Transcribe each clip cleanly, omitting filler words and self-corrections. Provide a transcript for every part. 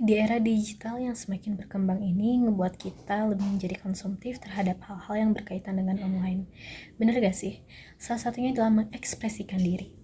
Di era digital yang semakin berkembang ini ngebuat kita lebih menjadi konsumtif terhadap hal-hal yang berkaitan dengan online. Bener gak sih? Salah satunya adalah mengekspresikan diri.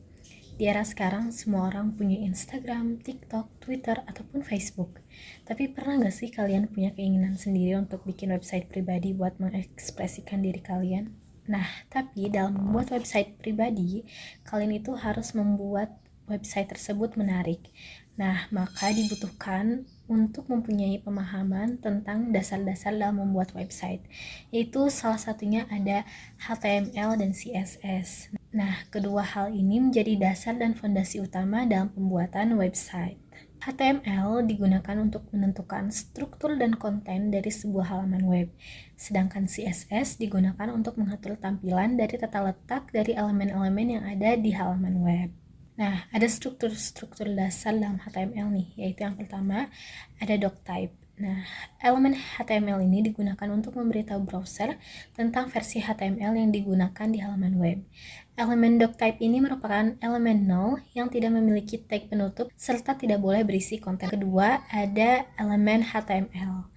Di era sekarang, semua orang punya Instagram, TikTok, Twitter, ataupun Facebook. Tapi pernah gak sih kalian punya keinginan sendiri untuk bikin website pribadi buat mengekspresikan diri kalian? Nah, tapi dalam membuat website pribadi, kalian itu harus membuat website tersebut menarik. Nah, maka dibutuhkan untuk mempunyai pemahaman tentang dasar-dasar dalam membuat website. Yaitu salah satunya ada HTML dan CSS. Nah, kedua hal ini menjadi dasar dan fondasi utama dalam pembuatan website. HTML digunakan untuk menentukan struktur dan konten dari sebuah halaman web, sedangkan CSS digunakan untuk mengatur tampilan dari tata letak dari elemen-elemen yang ada di halaman web. Nah, ada struktur-struktur dasar dalam HTML nih, yaitu yang pertama ada doctype. Nah, elemen HTML ini digunakan untuk memberitahu browser tentang versi HTML yang digunakan di halaman web. Elemen doctype ini merupakan elemen null yang tidak memiliki tag penutup serta tidak boleh berisi konten. Kedua, ada elemen HTML.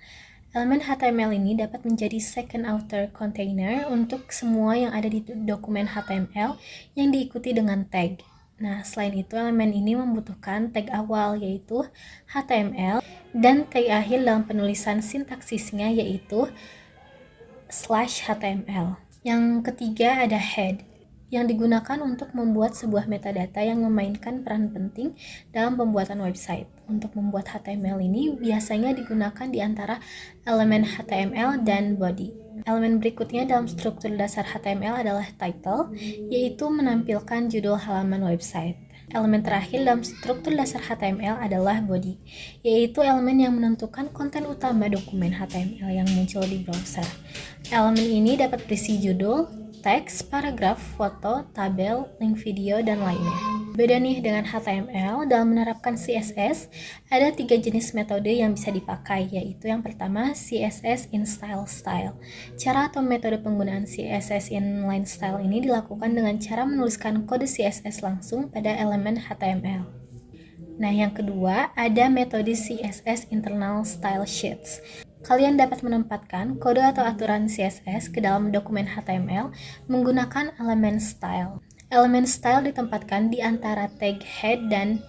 Elemen HTML ini dapat menjadi second outer container untuk semua yang ada di dokumen HTML yang diikuti dengan tag. Nah, selain itu elemen ini membutuhkan tag awal yaitu HTML dan tag akhir dalam penulisan sintaksisnya yaitu /HTML. Yang ketiga ada head yang digunakan untuk membuat sebuah metadata yang memainkan peran penting dalam pembuatan website. Untuk membuat HTML ini biasanya digunakan di antara elemen HTML dan body. Elemen berikutnya dalam struktur dasar HTML adalah title, yaitu menampilkan judul halaman website. Elemen terakhir dalam struktur dasar HTML adalah body, yaitu elemen yang menentukan konten utama dokumen HTML yang muncul di browser. Elemen ini dapat berisi judul, teks, paragraf, foto, tabel, link video, dan lainnya. Beda nih dengan HTML, dalam menerapkan CSS, ada 3 jenis metode yang bisa dipakai, yaitu yang pertama CSS inline style. Cara atau metode penggunaan CSS inline style ini dilakukan dengan cara menuliskan kode CSS langsung pada elemen HTML. Nah, yang kedua, ada metode CSS internal style sheets. Kalian dapat menempatkan kode atau aturan CSS ke dalam dokumen HTML menggunakan elemen style. Elemen style ditempatkan di antara tag head dan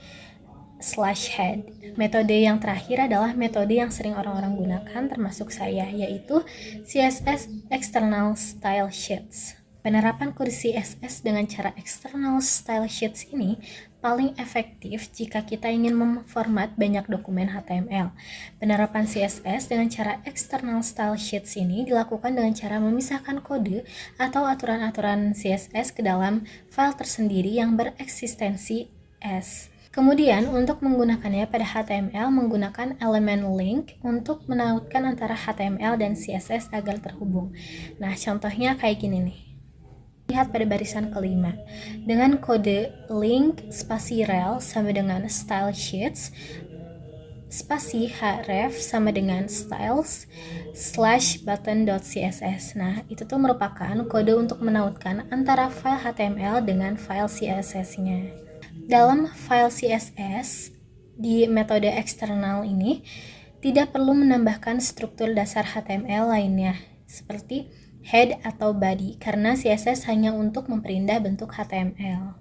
/head. Metode yang terakhir adalah metode yang sering orang-orang gunakan termasuk saya, yaitu CSS external style sheets. Penerapan kode CSS dengan cara external style sheets ini paling efektif jika kita ingin memformat banyak dokumen HTML. Penerapan CSS dengan cara external style sheets ini dilakukan dengan cara memisahkan kode atau aturan-aturan CSS ke dalam file tersendiri yang bereksistensi S. Kemudian untuk menggunakannya pada HTML menggunakan elemen link untuk menautkan antara HTML dan CSS agar terhubung. Nah, contohnya kayak gini nih. Lihat pada barisan kelima. Dengan kode link spasi rel sama dengan style sheets spasi href sama dengan styles /button.css. Nah, itu tuh merupakan kode untuk menautkan antara file HTML dengan file CSS-nya. Dalam file CSS di metode eksternal ini tidak perlu menambahkan struktur dasar HTML lainnya seperti head atau body karena CSS hanya untuk memperindah bentuk HTML.